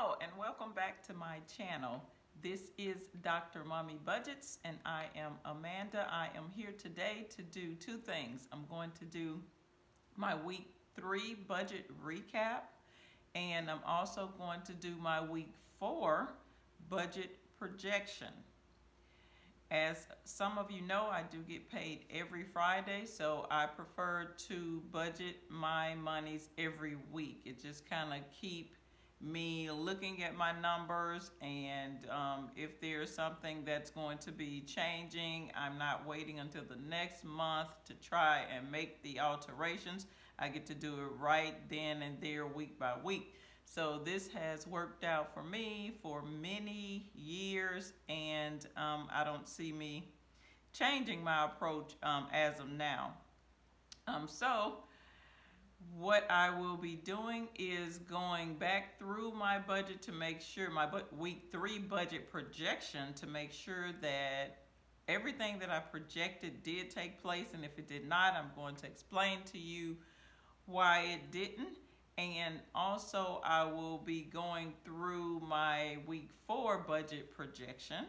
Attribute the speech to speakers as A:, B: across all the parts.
A: Hello and welcome back to my channel. This is Dr. Mommy Budgets and I am Amanda. I am here today to do two things. I'm going to do my week 3 budget recap, and I'm also going to do my week 4 budget projection. As some of you know, I do get paid every Friday, so I prefer to budget my monies every week. It just kind of keep me looking at my numbers, and if there's something that's going to be changing, I'm not waiting until the next month to try and make the alterations. I get to do it right then and there, week by week. So this has worked out for me for many years, and I don't see me changing my approach as of now. So what I will be doing is going back through my budget to make sure, my week 3 budget projection, to make sure that everything that I projected did take place, and if it did not, I'm going to explain to you why it didn't. And also I will be going through my week 4 budget projection.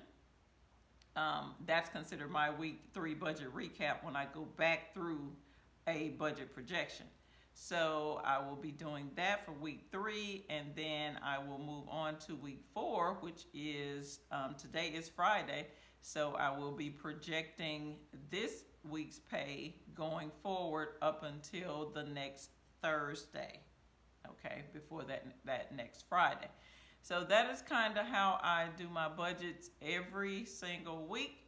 A: That's considered my week 3 budget recap when I go back through a budget projection. So I will be doing that for week 3, and then I will move on to week 4, which is, today is Friday. So I will be projecting this week's pay going forward up until the next Thursday. Okay, before that next Friday. So that is kind of how I do my budgets every single week.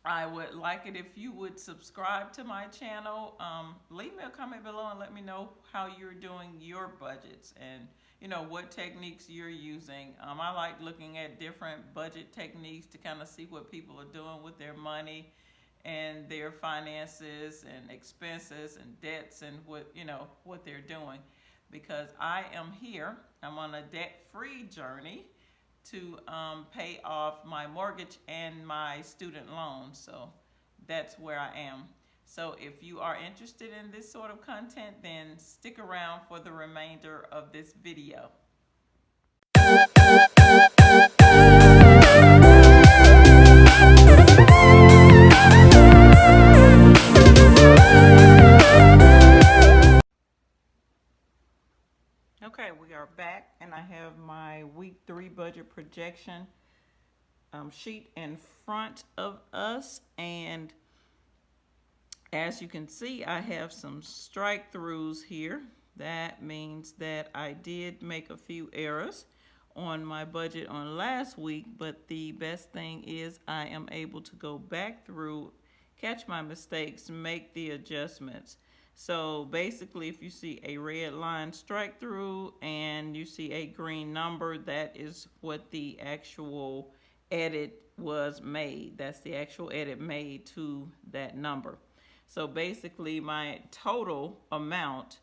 A: I would like it if you would subscribe to my channel. Leave me a comment below and let me know how you're doing your budgets and what techniques you're using. I like looking at different budget techniques to kind of see what people are doing with their money and their finances and expenses and debts and what they're doing, because I am here. I'm on a debt-free journey to pay off my mortgage and my student loans. So that's where I am. So if you are interested in this sort of content, then stick around for the remainder of this video. Okay, we are back, and I have my week 3 budget projection sheet in front of us, and as you can see, I have some strike throughs here. That means that I did make a few errors on my budget on last week, but the best thing is I am able to go back through, catch my mistakes, make the adjustments. So basically, if you see a red line strike through and you see a green number, that is what the actual edit was made. That's the actual edit made to that number. So basically, my total amount,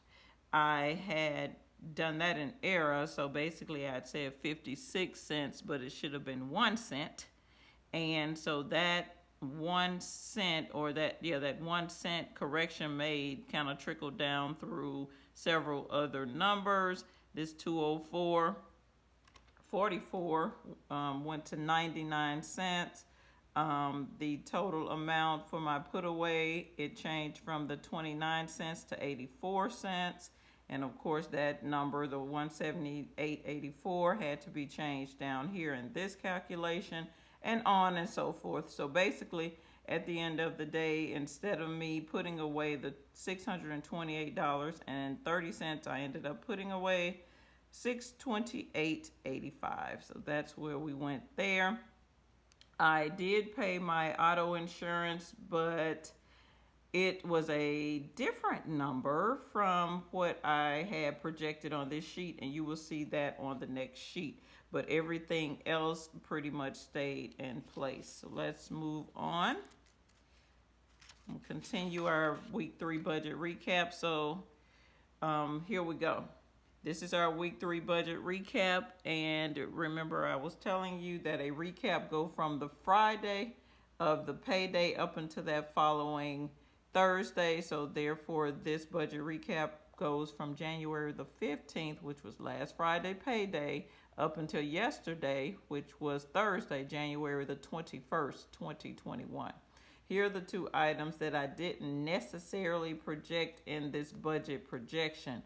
A: I had done that in error. So basically, I'd said 56 cents, but it should have been 1 cent. And so that 1 cent, or that 1 cent correction made kind of trickled down through several other numbers. This 204.44 went to 99 cents. The total amount for my put away, it changed from the 29 cents to 84 cents. And of course that number, the 178.84, had to be changed down here in this calculation, and on and so forth. So basically, at the end of the day, instead of me putting away the $628.30, I ended up putting away $628.85. So that's where we went there. I did pay my auto insurance, but it was a different number from what I had projected on this sheet, and you will see that on the next sheet. But everything else pretty much stayed in place. So let's move on. We'll continue our week 3 budget recap. So here we go. This is our week 3 budget recap. And remember, I was telling you that a recap go from the Friday of the payday up until that following Thursday. So therefore, this budget recap goes from January the 15th, which was last Friday payday, up until yesterday, which was Thursday, January the 21st, 2021. Here are the two items that I didn't necessarily project in this budget projection.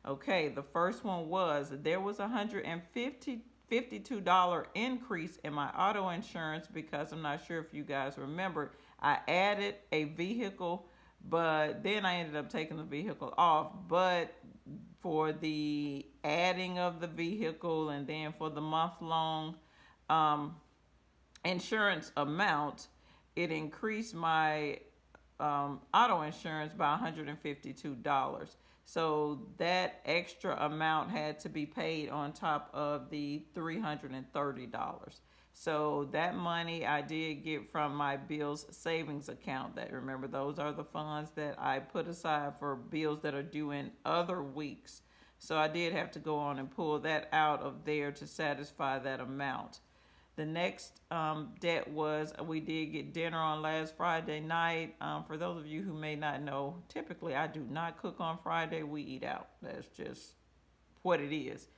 A: Okay, the first one was there was $152 increase in my auto insurance because I'm not sure if you guys remember, I added a vehicle, but then I ended up taking the vehicle off. But for the adding of the vehicle and then for the month-long insurance amount, it increased my auto insurance by $152. So that extra amount had to be paid on top of the $330. So that money I did get from my bills savings account. That, remember, those are the funds that I put aside for bills that are due in other weeks. So I did have to go on and pull that out of there to satisfy that amount. The next debt was we did get dinner on last Friday night. For those of you who may not know, typically I do not cook on Friday. We eat out. That's just what it is.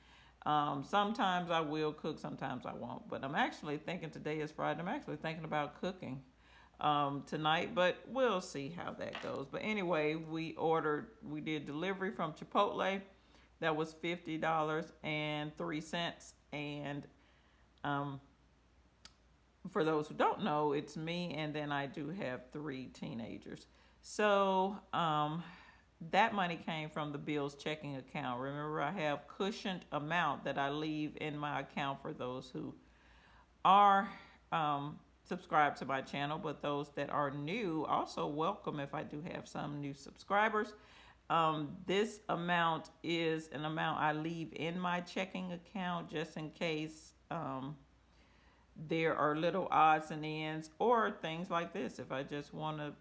A: Sometimes I will cook, sometimes I won't. But I'm actually thinking, today is Friday, I'm actually thinking about cooking tonight, but we'll see how that goes. But anyway, we did delivery from Chipotle. That was $50.03. And for those who don't know, it's me, and then I do have 3 teenagers. So that money came from the Bills checking account. Remember, I have cushioned amount that I leave in my account for those who are subscribed to my channel, but those that are new, also welcome if I do have some new subscribers. This amount is an amount I leave in my checking account just in case there are little odds and ends or things like this. If I just want to,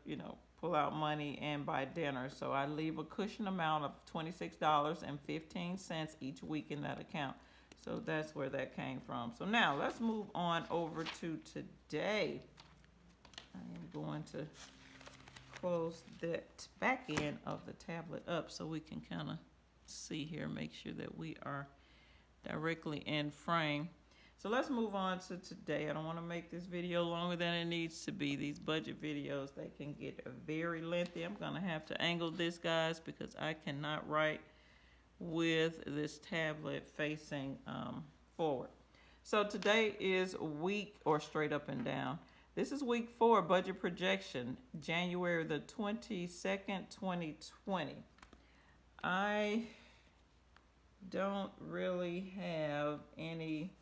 A: pull out money and buy dinner. So I leave a cushion amount of $26.15 each week in that account. So that's where that came from. So now let's move on over to today. I am going to close that back end of the tablet up so we can kind of see here, make sure that we are directly in frame. So let's move on to today. I don't want to make this video longer than it needs to be. These budget videos, they can get very lengthy. I'm going to have to angle this, guys, because I cannot write with this tablet facing forward. So today is week, or straight up and down. This is week 4, budget projection, January the 22nd, 2020. I don't really have any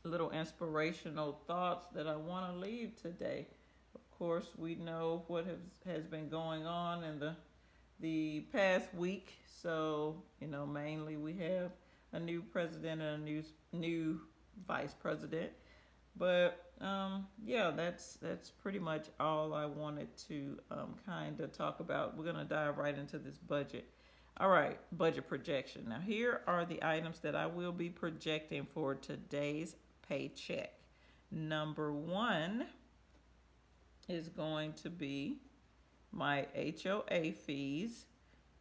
A: little inspirational thoughts that I want to leave today. Of course, we know what has been going on in the past week. So, mainly we have a new president and a new vice president. But yeah, that's pretty much all I wanted to kind of talk about. We're going to dive right into this budget. All right, budget projection. Now, here are the items that I will be projecting for today's paycheck. Number 1 is going to be my HOA fees,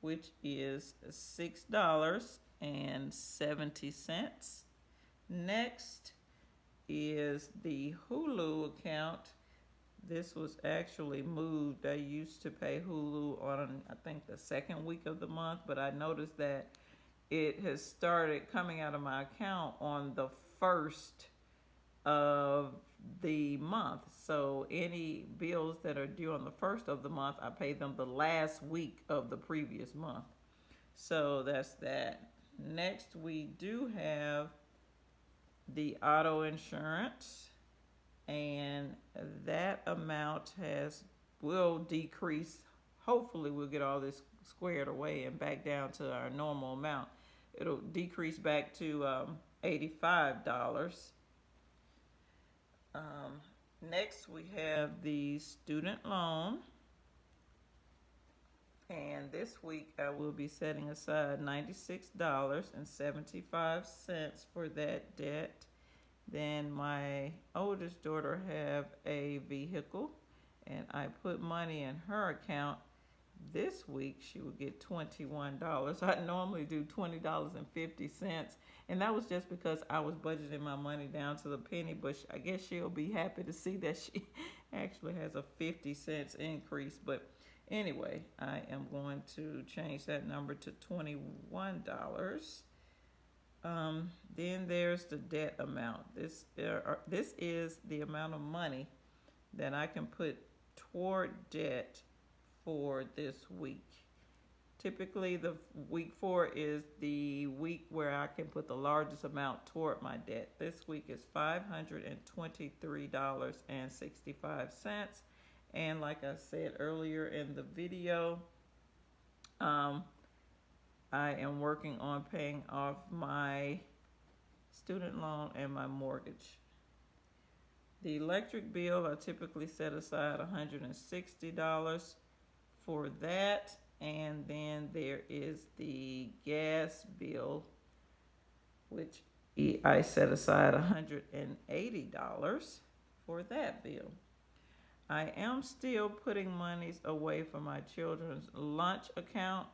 A: which is $6.70. Next is the Hulu account. This was actually moved. I used to pay Hulu on, I think, the second week of the month, but I noticed that it has started coming out of my account on the first of the month. So any bills that are due on the first of the month, I pay them the last week of the previous month. So that's that. Next, we do have the auto insurance, and that amount will decrease. Hopefully we'll get all this squared away and back down to our normal amount. It'll decrease back to $85. Next, we have the student loan. And this week, I will be setting aside $96.75 for that debt. Then my oldest daughter have a vehicle, and I put money in her account this week she would get $21. I normally do $20.50, and that was just because I was budgeting my money down to the penny. But I guess she'll be happy to see that she actually has a 50 cents increase. But anyway, I am going to change that number to $21. Then there's the debt amount. This is the amount of money that I can put toward debt for this week. Typically, the week 4 is the week where I can put the largest amount toward my debt. This week is $523.65. And like I said earlier in the video, I am working on paying off my student loan and my mortgage. The electric bill, I typically set aside $160 for that. And then there is the gas bill, which I set aside $180 for that bill. I am still putting monies away for my children's lunch account.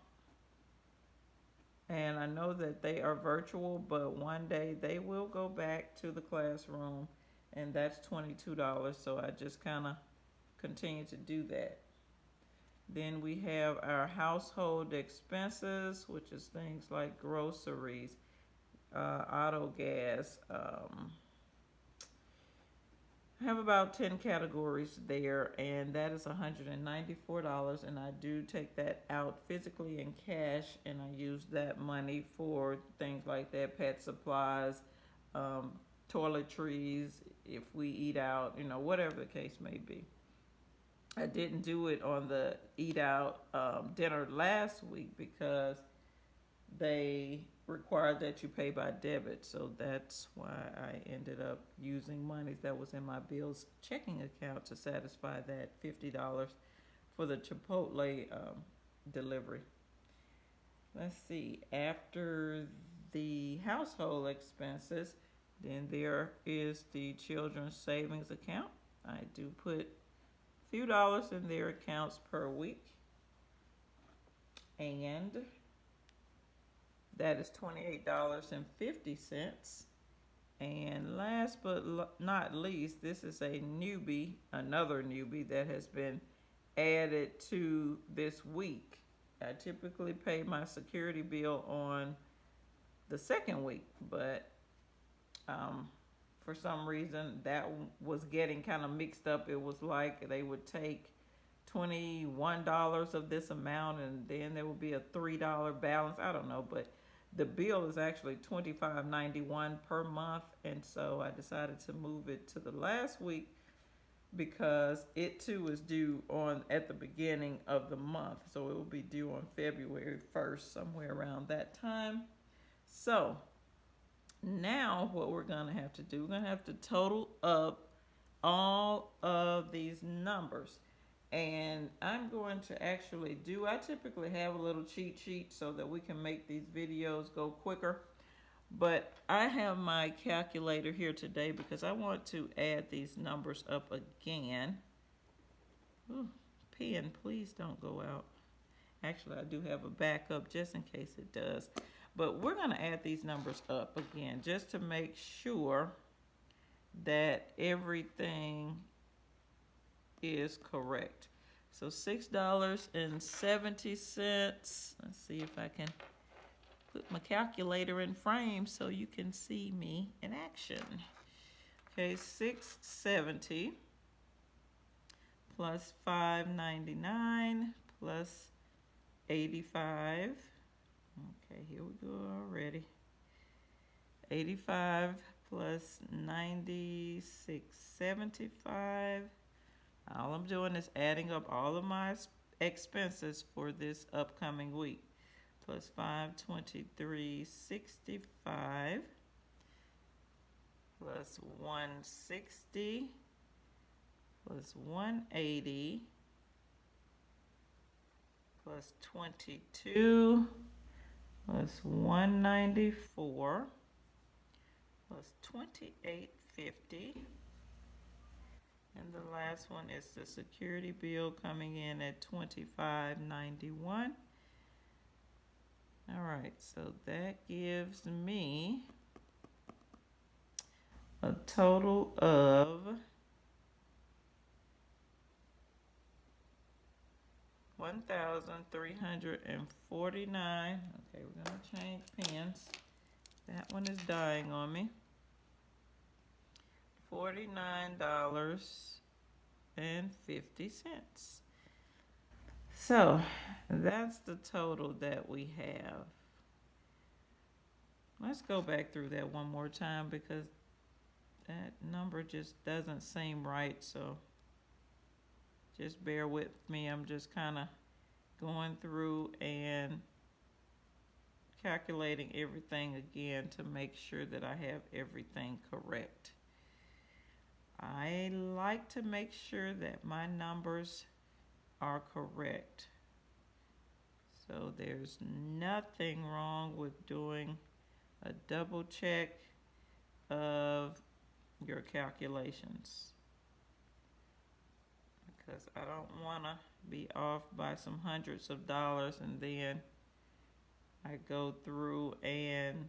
A: And I know that they are virtual, but one day they will go back to the classroom, and that's $22. So I just kind of continue to do that. Then we have our household expenses, which is things like groceries, auto gas. I have about 10 categories there, and that is $194. And I do take that out physically in cash, and I use that money for things like that, pet supplies, toiletries, if we eat out, whatever the case may be. I didn't do it on the eat out dinner last week because they required that you pay by debit. So that's why I ended up using money that was in my Bill's checking account to satisfy that $50 for the Chipotle delivery. Let's see. After the household expenses, then there is the children's savings account. I do put few dollars in their accounts per week, and that is $28.50. And last but not least, this is another newbie that has been added to this week. I typically pay my security bill on the second week, but for some reason that was getting kind of mixed up. It was like they would take $21 of this amount, and then there would be a $3 balance. I don't know, but the bill is actually $25.91 per month, and so I decided to move it to the last week because it too is due at the beginning of the month. So it will be due on February 1st, somewhere around that time. So now what we're going to have to do, we're going to have to total up all of these numbers. And I'm going to actually I typically have a little cheat sheet so that we can make these videos go quicker. But I have my calculator here today because I want to add these numbers up again. Ooh, pen, please don't go out. Actually, I do have a backup just in case it does. But we're going to add these numbers up again just to make sure that everything is correct. So $6.70. Let's see if I can put my calculator in frame so you can see me in action. Okay, $6.70 plus $5.99 plus $85. Okay, here we go already. 85 plus 96.75. All I'm doing is adding up all of my expenses for this upcoming week. Plus 523.65 plus 160 plus 180 plus 22 plus 194 plus 28.50 And the last one is the security bill coming in at $25.91. All right, so that gives me a total of $1,349. Okay, we're gonna change pens. That one is dying on me. $49.50. So that's the total that we have. Let's go back through that one more time because that number just doesn't seem right. So just bear with me. I'm just kind of going through and calculating everything again to make sure that I have everything correct. I like to make sure that my numbers are correct. So there's nothing wrong with doing a double check of your calculations, because I don't want to be off by some hundreds of dollars and then I go through and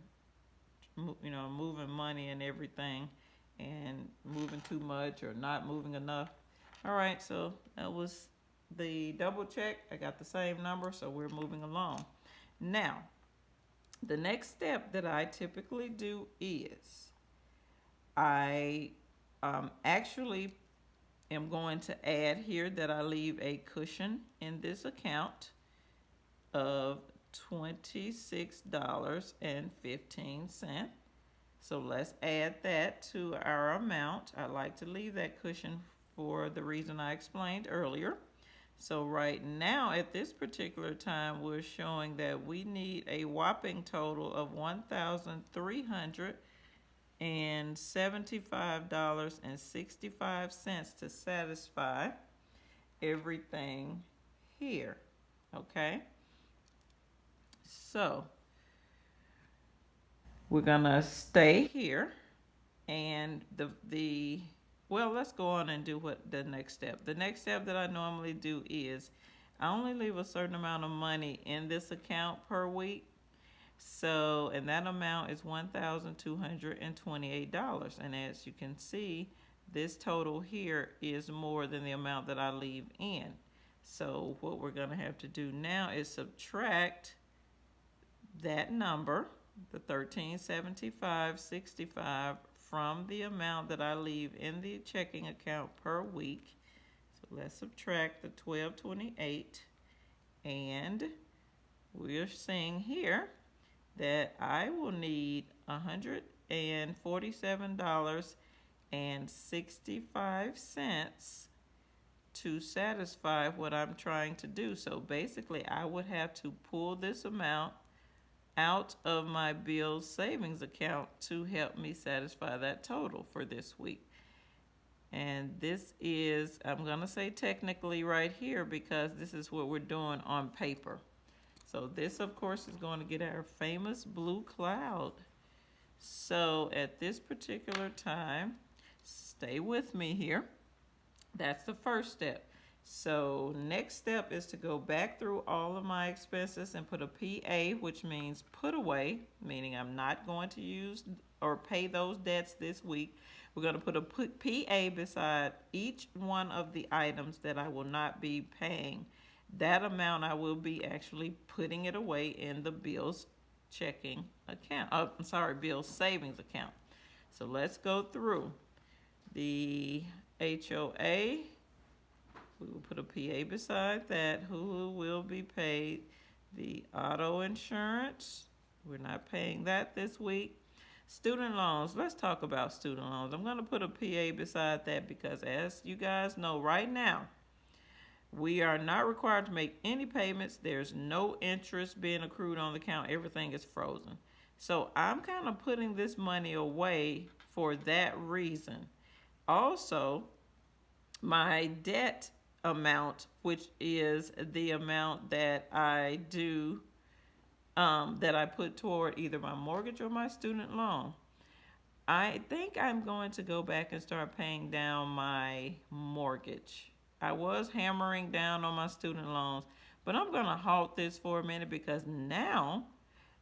A: moving money and everything and moving too much or not moving enough. All right, so that was the double check. I got the same number, so we're moving along. Now, the next step that I typically do is I actually am going to add here that I leave a cushion in this account of $26.15. So let's add that to our amount. I like to leave that cushion for the reason I explained earlier. So right now at this particular time, we're showing that we need a whopping total of $1,375.65 to satisfy everything here. Okay, so we're gonna stay here, and well, let's go on and do what the next step. The next step that I normally do is I only leave a certain amount of money in this account per week. So, and that amount is $1,228. And as you can see, this total here is more than the amount that I leave in. So what we're gonna have to do now is subtract that number, the $1,375.65, from the amount that I leave in the checking account per week. So let's subtract the $1,228, and we're seeing here that I will need $147.65 to satisfy what I'm trying to do. So basically I would have to pull this amount out of my bills savings account to help me satisfy that total for this week. And this is, I'm gonna say technically right here, because this is what we're doing on paper. So this, of course, is going to get our famous blue cloud. So at this particular time, stay with me here. That's the first step. So next step is to go back through all of my expenses and put a PA, which means put away, meaning I'm not going to use or pay those debts this week. We're going to put a PA beside each one of the items that I will not be paying. That amount I will be actually putting it away in the bills checking account. Bills savings account. So let's go through the HOA. We will put a PA beside that. Who will be paid? The auto insurance. We're not paying that this week. Student loans. Let's talk about student loans. I'm going to put a PA beside that because, as you guys know, right now, we are not required to make any payments. There's no interest being accrued on the account. Everything is frozen. So I'm kind of putting this money away for that reason. Also, my debt amount, which is the amount that I that I put toward either my mortgage or my student loan. I think I'm going to go back and start paying down my mortgage. I was hammering down on my student loans, but I'm going to halt this for a minute because now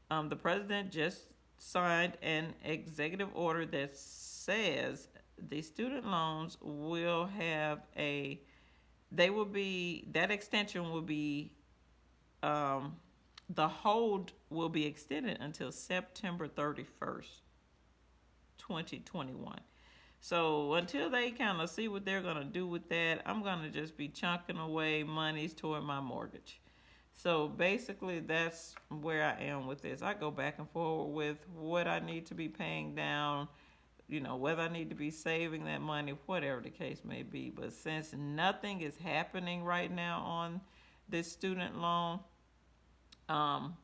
A: the president just signed an executive order that says the student loans will have that extension will be, um, the hold will be extended until September 31st, 2021. So until they kind of see what they're going to do with that, I'm going to just be chunking away monies toward my mortgage. So basically, that's where I am with this. I go back and forward with what I need to be paying down, whether I need to be saving that money, whatever the case may be. But since nothing is happening right now on this student loan um,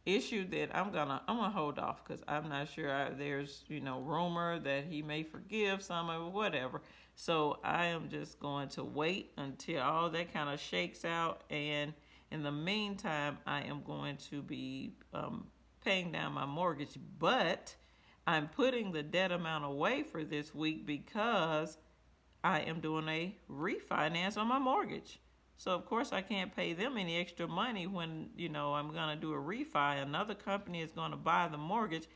A: issue, that I'm gonna hold off because I'm not sure. There's rumor that he may forgive some of it, whatever. So I am just going to wait until all that kind of shakes out, and in the meantime, I am going to be paying down my mortgage, but I'm putting the debt amount away for this week because I am doing a refinance on my mortgage. So of course I can't pay them any extra money when I'm going to do a refi. Another company is going to buy the mortgage,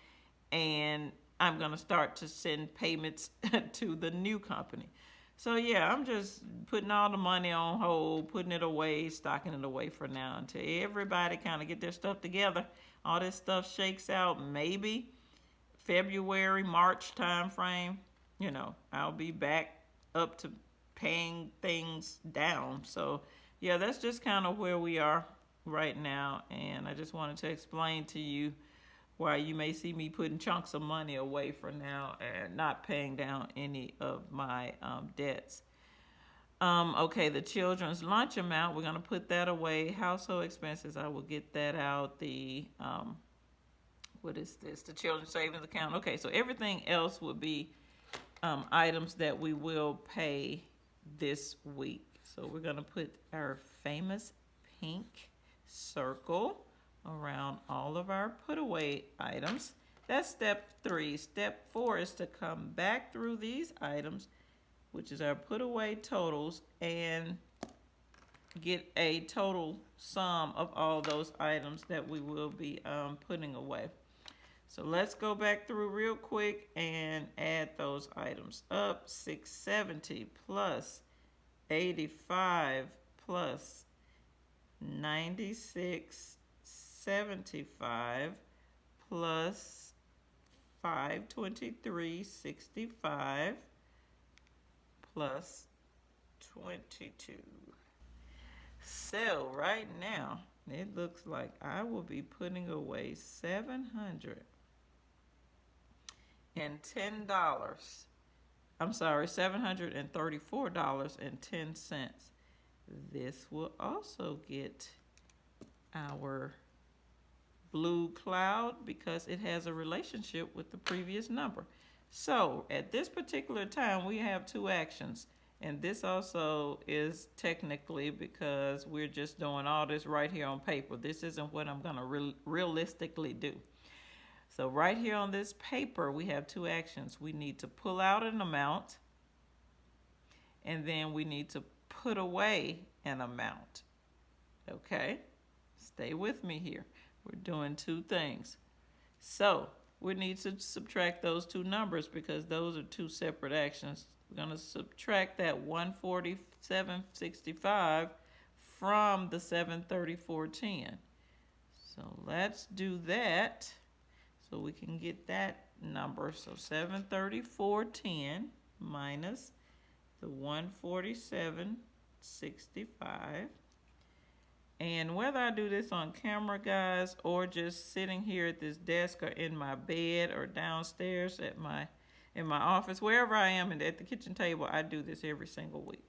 A: and I'm going to start to send payments to the new company. So yeah, I'm just putting all the money on hold, putting it away, stocking it away for now until everybody kind of get their stuff together. All this stuff shakes out, maybe February, March time frame. I'll be back up to paying things down. So yeah, that's just kind of where we are right now, and I just wanted to explain to you why you may see me putting chunks of money away for now and not paying down any of my debts. Okay, the children's lunch amount, we're going to put that away. Household expenses, I will get that out. What is this? The children's savings account. Okay, so everything else will be items that we will pay this week. So we're going to put our famous pink circle around all of our put away items. That's step 3. Step 4 is to come back through these items, which is our put away totals, and get a total sum of all those items that we will be putting away. So let's go back through real quick and add those items up. 670 plus 85 plus 96.75 plus 523.65 plus 22. So right now, it looks like I will be putting away $710. I'm sorry, $734.10. This will also get our blue cloud because it has a relationship with the previous number. So at this particular time, we have 2 actions. And this also is technically because we're just doing all this right here on paper. This isn't what I'm going to realistically do. So right here on this paper, we have 2 actions. We need to pull out an amount, and then we need to put away an amount. Okay? Stay with me here. We're doing 2 things. So we need to subtract those 2 numbers because those are 2 separate actions. We're going to subtract that 147.65 from the 734.10. So let's do that so we can get that number. So 734.10 minus the 147.65. And whether I do this on camera, guys, or just sitting here at this desk or in my bed or downstairs in my office, wherever I am and at the kitchen table, I do this every single week.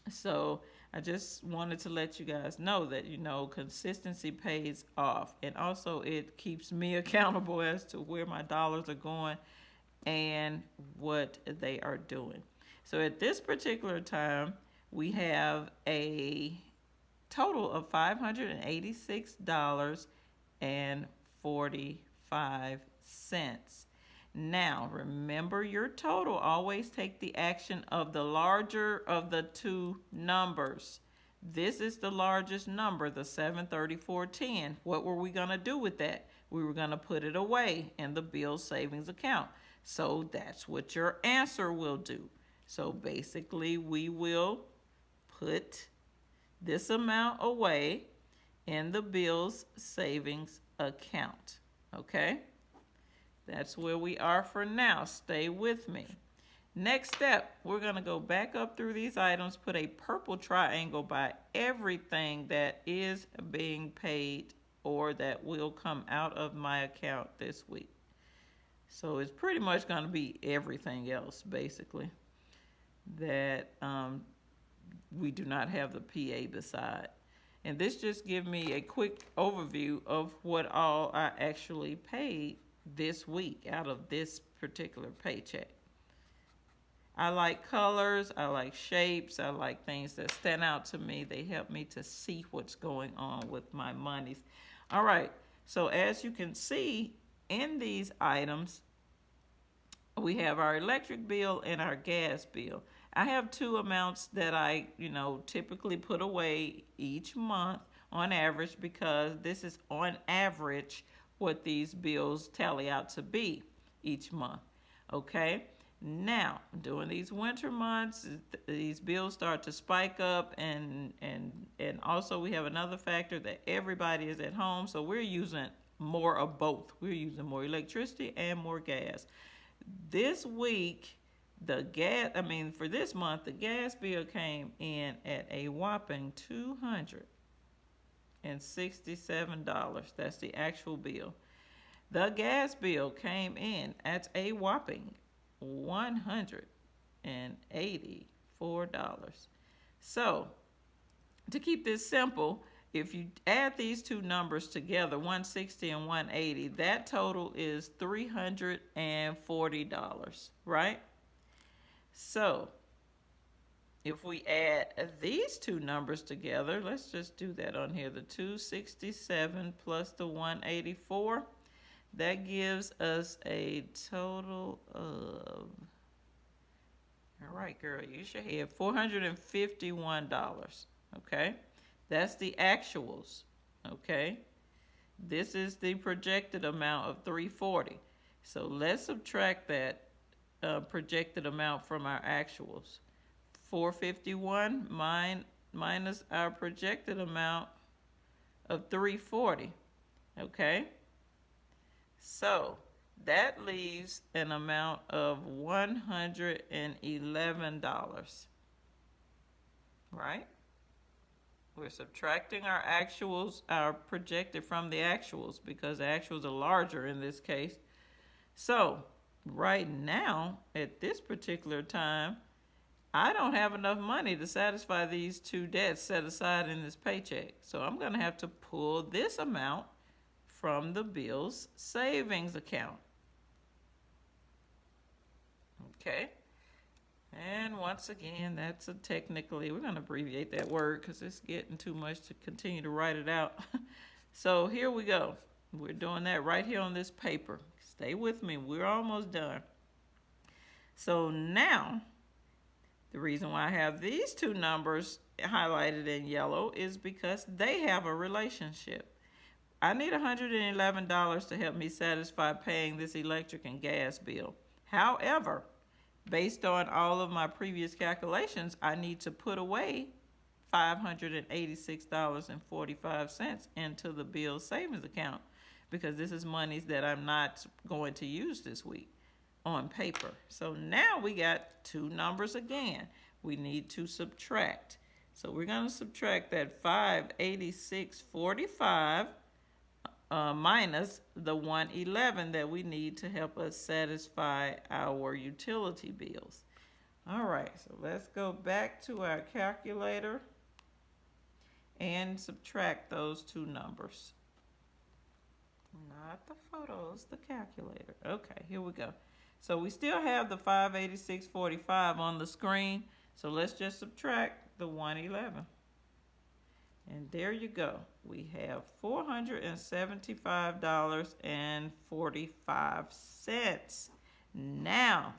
A: So I just wanted to let you guys know that, consistency pays off. And also it keeps me accountable as to where my dollars are going and what they are doing. So at this particular time, we have a total of $586.45. Now, remember your total. Always take the action of the larger of the two numbers. This is the largest number, the 734.10. What were we going to do with that? We were going to put it away in the bill savings account. So that's what your answer will do. So basically, we will put this amount away in the bills savings account. Okay? That's where we are for now. Stay with me. Next step, we're going to go back up through these items, put a purple triangle by everything that is being paid or that will come out of my account this week. So it's pretty much going to be everything else, basically, that we do not have the PA beside. And this just gives me a quick overview of what all I actually paid this week out of this particular paycheck. I like colors, I like shapes, I like things that stand out to me. They help me to see what's going on with my monies. All right, so as you can see in these items, we have our electric bill and our gas bill. I have two amounts that I, typically put away each month on average, because this is on average what these bills tally out to be each month. Okay? Now, during these winter months, these bills start to spike up, and also we have another factor that everybody is at home, so we're using more of both. We're using more electricity and more gas. This week, for this month, the gas bill came in at a whopping $267. That's the actual bill. The gas bill came in at a whopping $184. So, to keep this simple, if you add these two numbers together, 160 and 180, that total is $340, right? So, if we add these two numbers together, let's just do that on here, the 267 plus the 184, that gives us a total of, all right, girl, use your head, $451, okay? That's the actuals, okay? This is the projected amount of $340. So let's subtract that projected amount from our actuals. 451 minus our projected amount of $340, okay? So that leaves an amount of $111, right? We're subtracting our actuals, our projected from the actuals, because the actuals are larger in this case. So right now, at this particular time, I don't have enough money to satisfy these two debts set aside in this paycheck. So I'm going to have to pull this amount from the bills savings account. Okay. And once again, that's technically, we're going to abbreviate that word because it's getting too much to continue to write it out. So here we go. We're doing that right here on this paper. Stay with me. We're almost done. So now, the reason why I have these two numbers highlighted in yellow is because they have a relationship. I need $111 to help me satisfy paying this electric and gas bill. However, based on all of my previous calculations, I need to put away $586.45 into the bill savings account, because this is monies that I'm not going to use this week on paper. So now we got two numbers again. We need to subtract. So we're going to subtract that $586.45 minus the $111 that we need to help us satisfy our utility bills. All right, so let's go back to our calculator and subtract those two numbers. Not the photos, the calculator. Okay, here we go. So we still have the $586.45 on the screen, so let's just subtract the $111. And there you go. We have $475.45. Now,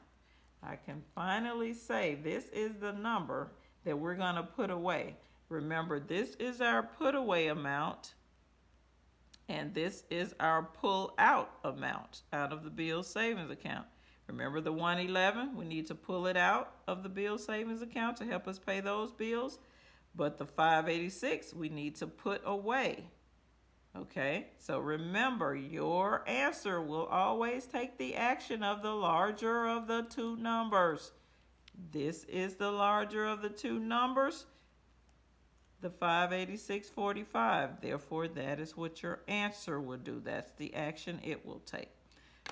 A: I can finally say this is the number that we're going to put away. Remember, this is our put away amount, and this is our pull out amount out of the bill savings account. Remember the 111, we need to pull it out of the bill savings account to help us pay those bills. But the 586 we need to put away. Okay, so remember, your answer will always take the action of the larger of the two numbers. This is the larger of the two numbers, the 586.45. Therefore, that is what your answer will do. That's the action it will take.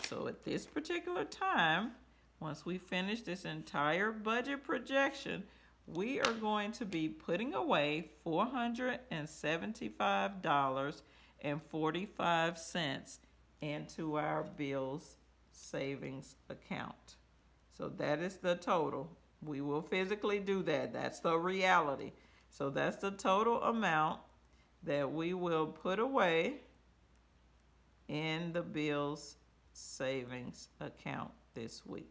A: So at this particular time, once we finish this entire budget projection, we are going to be putting away $475.45 into our bills savings account. So that is the total. We will physically do that. That's the reality. So that's the total amount that we will put away in the bills savings account this week.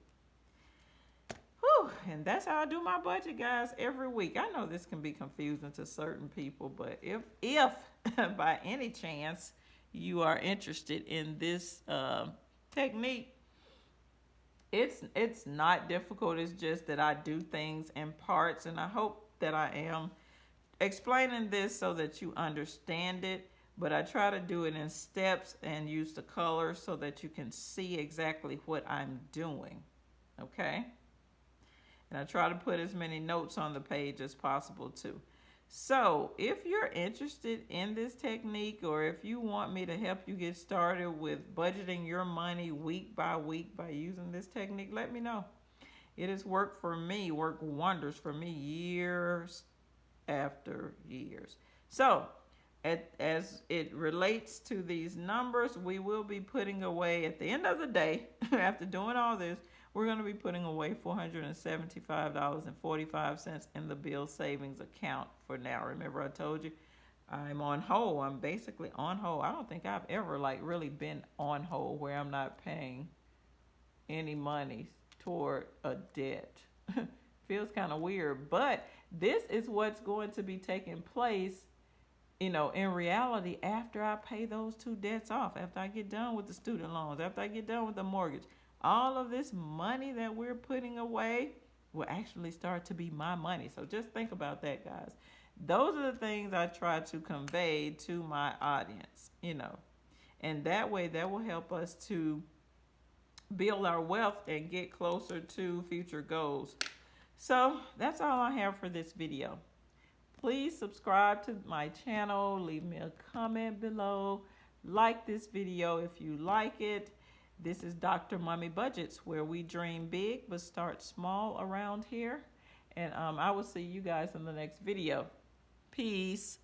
A: Whew, and that's how I do my budget, guys, every week. I know this can be confusing to certain people, but if by any chance you are interested in this technique, it's not difficult. It's just that I do things in parts, and I hope that I am explaining this so that you understand it. But I try to do it in steps and use the colors so that you can see exactly what I'm doing, okay? And I try to put as many notes on the page as possible too. So if you're interested in this technique, or if you want me to help you get started with budgeting your money week by week by using this technique, let me know. It has worked for me, worked wonders for me years after years. So as it relates to these numbers, we will be putting away at the end of the day, after doing all this, we're going to be putting away $475.45 in the bill savings account for now. Remember, I told you I'm on hold. I'm basically on hold. I don't think I've ever really been on hold where I'm not paying any money toward a debt. Feels kind of weird, but this is what's going to be taking place, in reality, after I pay those two debts off, after I get done with the student loans, after I get done with the mortgage. All of this money that we're putting away will actually start to be my money. So just think about that, guys. Those are the things I try to convey to my audience, and that way that will help us to build our wealth and get closer to future goals. So that's all I have for this video. Please subscribe to my channel, leave me a comment below, like this video if you like it. This is Dr. Mommy Budgets, where we dream big but start small around here. And I will see you guys in the next video. Peace.